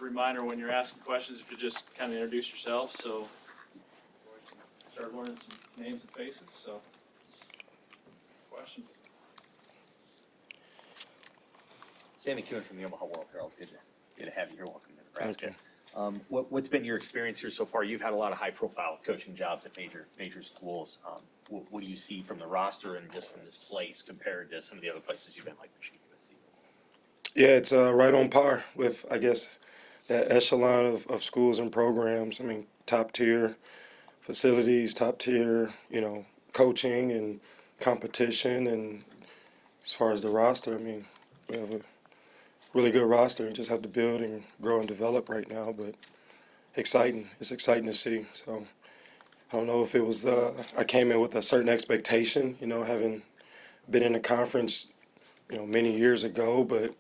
a reminder when you're asking questions, if you just kind of introduce yourself, so start learning some names and faces. So, questions? Sammy Kuhn from the Omaha World Herald. Good to have you here. Welcome to Nebraska. What's been your experience here so far? You've had a lot of high-profile coaching jobs at major schools. What do you see from the roster and just from this place compared to some of the other places you've been, like Michigan, USC? Yeah, it's right on par with, I guess, that echelon of schools and programs. I mean, top tier facilities, top tier, coaching and competition. And as far as the roster, I mean, we have a really good roster. We just have to build and grow and develop right now. But exciting. It's exciting to see. So I don't know if it was I came in with a certain expectation, having been in the conference, many years ago. But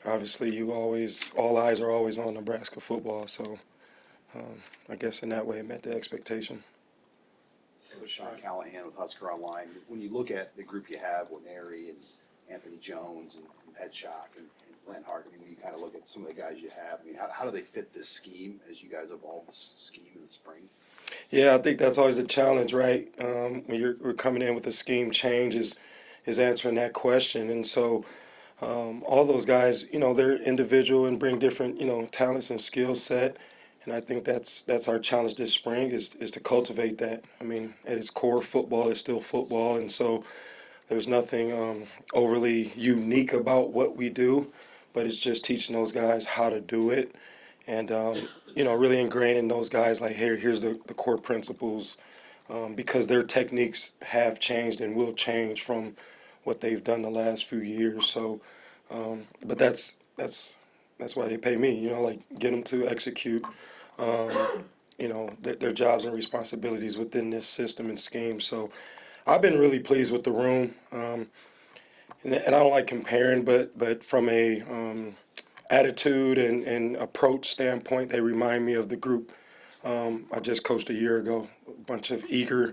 obviously, all eyes are always on Nebraska football. So I guess in that way, it met the expectation. Coach Sean Callahan with Husker Online. When you look at the group you have with Nary and Anthony Jones and Petschak and Glenn Hart, when you kind of look at some of the guys you have, how do they fit this scheme as you guys evolve this scheme in the spring? Yeah, I think that's always the challenge, right? When we're coming in with a scheme change is answering that question. And so all those guys, they're individual and bring different, talents and skill set. And I think that's our challenge this spring is to cultivate that. I mean, at its core, football is still football. And so there's nothing overly unique about what we do, but it's just teaching those guys how to do it. And, really ingraining those guys like, here's the core principles, because their techniques have changed and will change from what they've done the last few years. So, but that's why they pay me, like get them to execute, their jobs and responsibilities within this system and scheme. So I've been really pleased with the room. And I don't like comparing, but from a attitude and approach standpoint, they remind me of the group I just coached a year ago. A bunch of eager,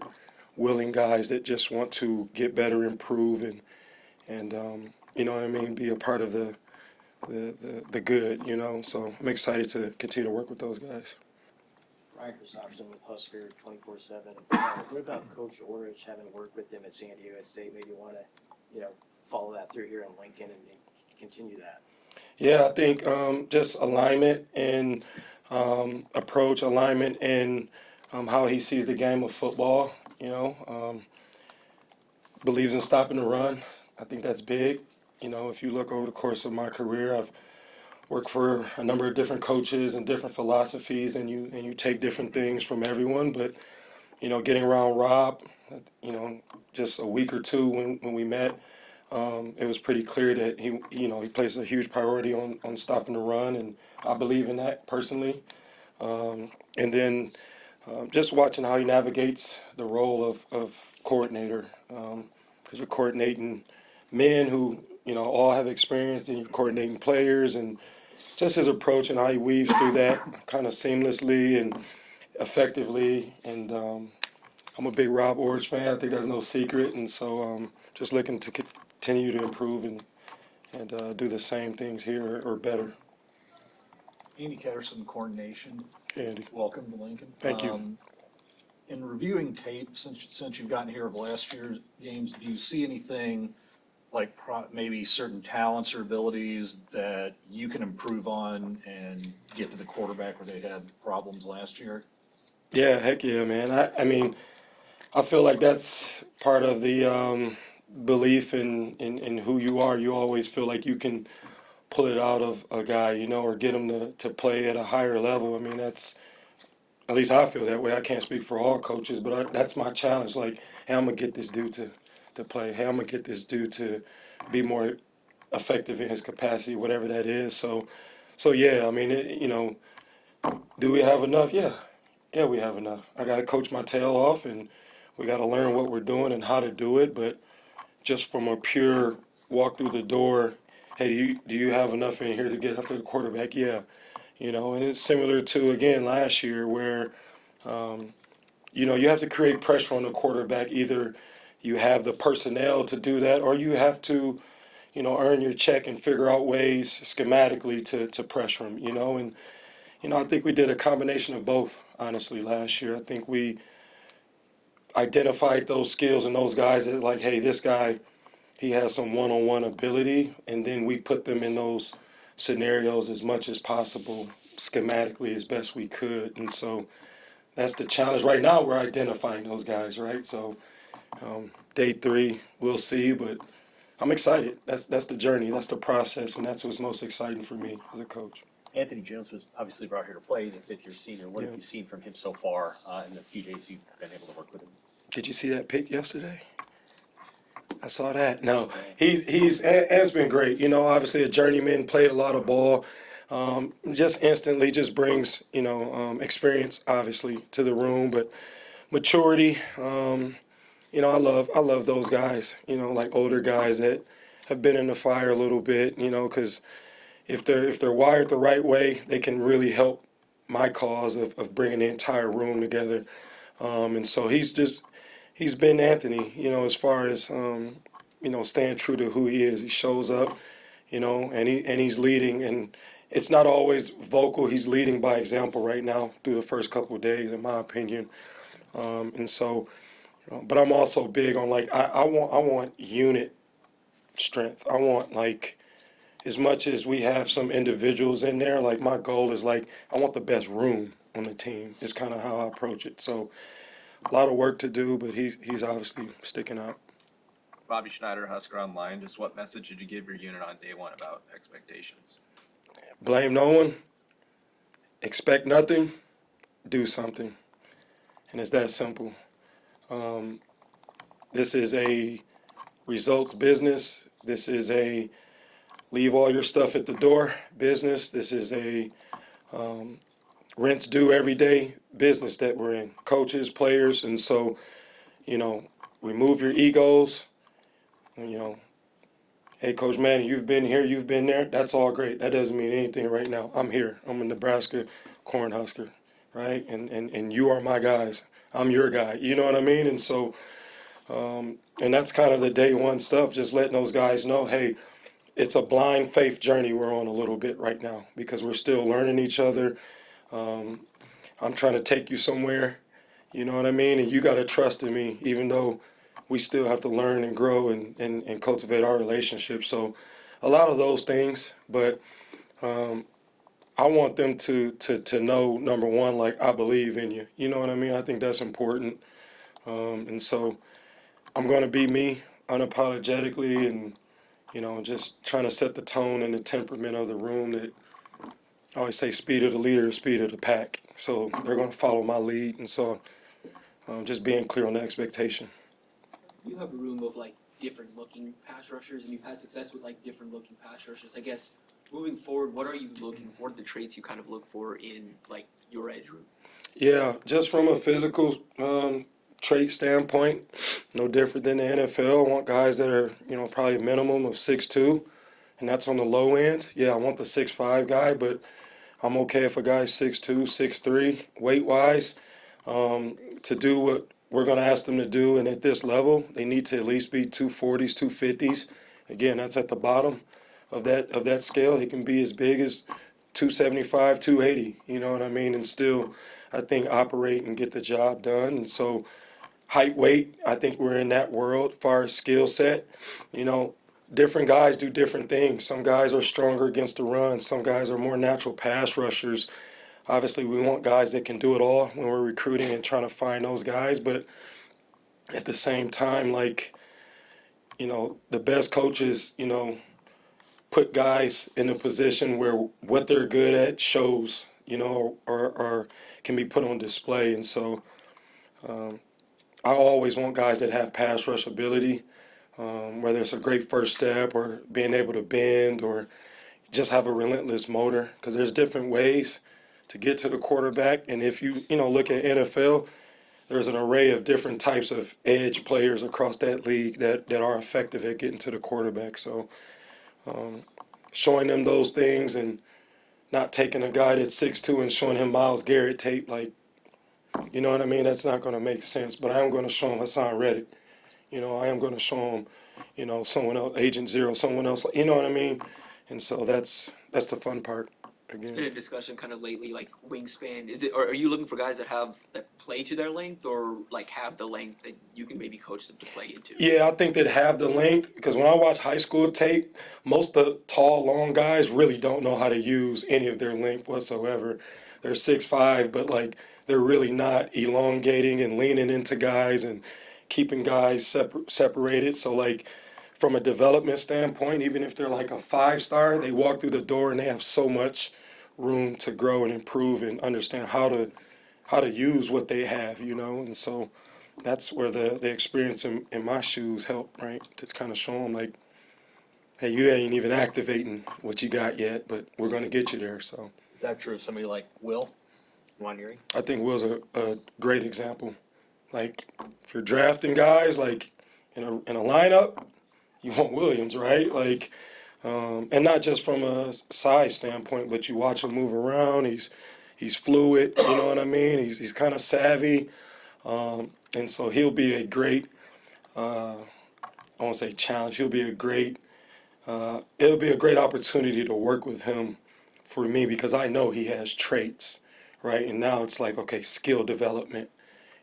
willing guys that just want to get better, improve, and be a part of the good. So I'm excited to continue to work with those guys. Ryan Christopherson with Husker 24/7. What about Coach Orich, having worked with him at San Diego State? Maybe you want to, follow that through here in Lincoln and continue that. Yeah, I think just alignment and approach, alignment in how he sees the game of football. Believes in stopping the run. I think that's big. If you look over the course of my career, I've worked for a number of different coaches and different philosophies, and you take different things from everyone. But getting around Rob, just a week or two when we met, it was pretty clear that he places a huge priority on stopping the run, and I believe in that personally. And then just watching how he navigates the role of coordinator, because you're coordinating men who all have experience, and you're coordinating players, and just his approach and how he weaves through that kind of seamlessly and effectively. And I'm a big Rob Orich fan. I think that's no secret, and so just looking to continue to improve and do the same things here or better. Andy Ketterson, Corn Nation. Andy. Welcome to Lincoln. Thank you. In reviewing tape, since you've gotten here of last year's games, do you see anything like maybe certain talents or abilities that you can improve on and get to the quarterback where they had problems last year? Yeah, heck yeah, man. I mean, I feel like that's part of the belief in who you are. You always feel like you can pull it out of a guy, or get him to play at a higher level. I mean, that's, at least I feel that way. I can't speak for all coaches, but that's my challenge. Like, hey, I'm going to get this dude to play. Hey, I'm going to get this dude to be more effective in his capacity, whatever that is. So yeah, I mean, do we have enough? Yeah, we have enough. I got to coach my tail off, and we got to learn what we're doing and how to do it. But just from a pure walk through the door, hey, do you have enough in here to get after the quarterback? Yeah. And it's similar to, again, last year where, you have to create pressure on the quarterback. Either you have the personnel to do that, or you have to, earn your check and figure out ways schematically to pressure them, and, I think we did a combination of both, honestly, last year. I think we identified those skills and those guys that, like, hey, this guy, he has some one-on-one ability, and then we put them in those scenarios as much as possible, schematically as best we could. And so that's the challenge. Right now, we're identifying those guys, right? So day 3, we'll see, but I'm excited. That's the journey, that's the process, and that's what's most exciting for me as a coach. Anthony Jones was obviously brought here to play. He's a fifth-year senior. What have you seen from him so far in the few days you've been able to work with him? Did you see that pick yesterday? I saw that. No, Ant's been great. Obviously a journeyman, played a lot of ball. Just instantly just brings, experience, obviously, to the room, but maturity. I love those guys, like older guys that have been in the fire a little bit, because if they're wired the right way, they can really help my cause of bringing the entire room together. And so he's been Anthony, as far as staying true to who he is. He shows up, and he's leading, and it's not always vocal. He's leading by example right now through the first couple of days, in my opinion. And so, but I'm also big on, like, I want unit strength. I want, like, as much as we have some individuals in there, like, my goal is, like, I want the best room on the team. It's kind of how I approach it. So a lot of work to do, but he's obviously sticking out. Bobby Schneider, Husker Online. Just what message did you give your unit on day 1 about expectations? Blame no one, expect nothing, do something. And it's that simple. This is a results business. This is a leave all your stuff at the door business. This is a rents due every day business that we're in, coaches, players. And so, remove your egos. Hey, Coach Manny, you've been here, you've been there. That's all great. That doesn't mean anything right now. I'm here. I'm a Nebraska Cornhusker, right? And you are my guys. I'm your guy. You know what I mean? And so, and that's kind of the day 1 stuff, just letting those guys know, hey, it's a blind faith journey we're on a little bit right now because we're still learning each other. I'm trying to take you somewhere, you know what I mean? And you got to trust in me, even though we still have to learn and grow and cultivate our relationship. So a lot of those things, but I want them to know, number one, like, I believe in you. You know what I mean? I think that's important. And so I'm going to be me unapologetically and, just trying to set the tone and the temperament of the room that I always say speed of the leader is speed of the pack. So they're going to follow my lead. And so just being clear on the expectation. You have a room of, like, different looking pass rushers, and you've had success with, like, different looking pass rushers. I guess moving forward, what are you looking for? What are the traits you kind of look for in, like, your edge room? Yeah, just from a physical trait standpoint, no different than the NFL. I want guys that are, probably a minimum of 6'2", and that's on the low end. Yeah, I want the 6'5" guy, but I'm okay if a guy's 6'2", 6'3", weight-wise. To do what we're going to ask them to do, and at this level, they need to at least be 240s, 250s. Again, that's at the bottom of that scale. He can be as big as 275, 280, you know what I mean, and still, I think, operate and get the job done. And so height, weight, I think we're in that world as far as skill set. Different guys do different things. Some guys are stronger against the run. Some guys are more natural pass rushers. Obviously, we want guys that can do it all when we're recruiting and trying to find those guys. But at the same time, like, the best coaches, put guys in a position where what they're good at shows, or can be put on display. And so I always want guys that have pass rush ability, whether it's a great first step or being able to bend or just have a relentless motor, because there's different ways to get to the quarterback. And if you look at NFL, there's an array of different types of edge players across that league that are effective at getting to the quarterback. So showing them those things and not taking a guy that's 6'2" and showing him Myles Garrett tape, like, you know what I mean? That's not going to make sense. But I am going to show him Hassan Reddick. I am going to show him you know, someone else, Agent Zero, someone else, you know what I mean? And so that's the fun part, Been a again. discussion kind of lately, like wingspan. Or are you looking for guys that play to their length, or like have the length that you can maybe coach them to play into? Yeah, I think they'd have the length, because when I watch high school tape, most of the tall, long guys really don't know how to use any of their length whatsoever. They're 6'5", but like they're really not elongating and leaning into guys and keeping guys separated. So like from a development standpoint, even if they're like a 5-star, they walk through the door and they have so much room to grow and improve and understand how to use what they have, you know. And so that's where the experience in my shoes help, right? To kind of show them like, hey, you ain't even activating what you got yet, but we're gonna get you there. So Is that true of somebody like Will Wanieri? I think Will's a great example. Like if you're drafting guys like in a lineup, you want Williams, right? Like, and not just from a size standpoint, but you watch him move around. He's fluid. You know what I mean? He's kind of savvy, and so he'll be a great. I won't say challenge. He'll be a great. It'll be a great opportunity to work with him for me because I know he has traits, right? And now it's like, okay, skill development,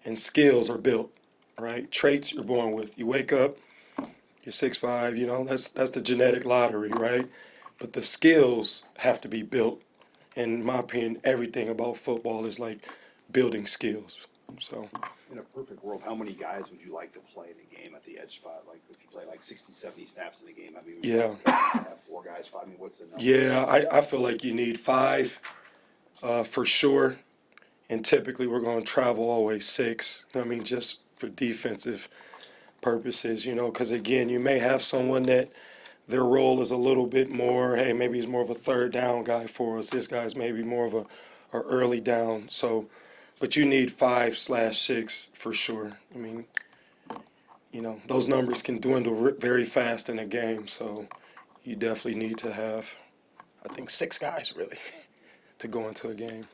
and skills are built, right? Traits you're born with. You wake up, you're 6'5", you know, that's the genetic lottery, right? But the skills have to be built. And in my opinion, everything about football is like building skills. So In a perfect world, how many guys would you like to play in a game at the edge spot? Like if you play like 60, 70 snaps in a game, I mean, would you yeah, like to have 4 guys, 5, I mean, what's the number? yeah, I feel like you need 5 for sure. And typically we're going to travel always 6. I mean, just for defensive purposes, you know, because again, you may have someone that their role is a little bit more, hey, maybe he's more of a third down guy for us. This guy's maybe more of a early down. So, but you need 5/6 for sure. I mean, you know, those numbers can dwindle very fast in a game. So you definitely need to have, I think, 6 guys really to go into a game.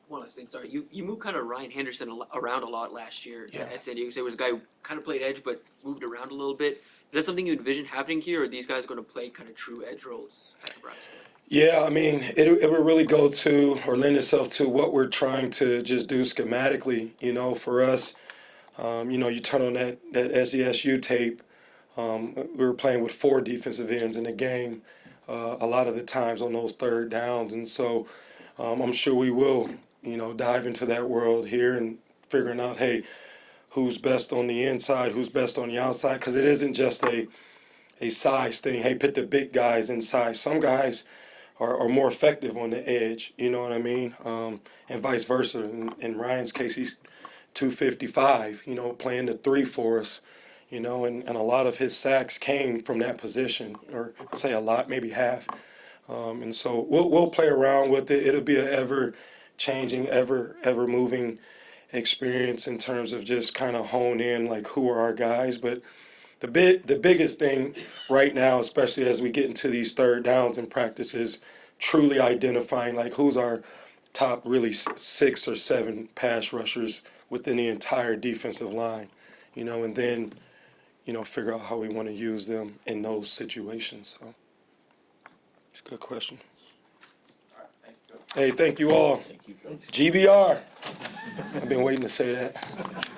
One last thing, sorry. You moved kind of Ryan Henderson around a lot last year Yeah. at San Diego. So there was a guy who kind of played edge but moved around a little bit. Is that something you envision happening here, or are these guys going to play kind of true edge roles at Nebraska? Yeah, I mean, it would really go to or lend itself to what we're trying to just do schematically. You know, for us, you know, you turn on that SDSU tape. We were playing with 4 defensive ends in the game a lot of the times on those third downs. And so I'm sure we will, you know, dive into that world here and figuring out, hey, who's best on the inside, who's best on the outside, because it isn't just a size thing. Hey, put the big guys inside. Some guys are more effective on the edge, you know what I mean? And vice versa. In Ryan's case, he's 255, you know, playing the 3 for us, you know, and a lot of his sacks came from that position, or I'd say a lot, maybe half. And so we'll play around with it. It'll be an ever changing, ever moving experience in terms of just kind of hone in like who are our guys. But the biggest thing right now, especially as we get into these third downs in practice, is truly identifying like who's our top really 6 or 7 pass rushers within the entire defensive line, you know, and then, you know, figure out how we want to use them in those situations. So it's a good question. All right, thank you, Coach. Hey, thank you all. Thank you, Coach. GBR. I've been waiting to say that.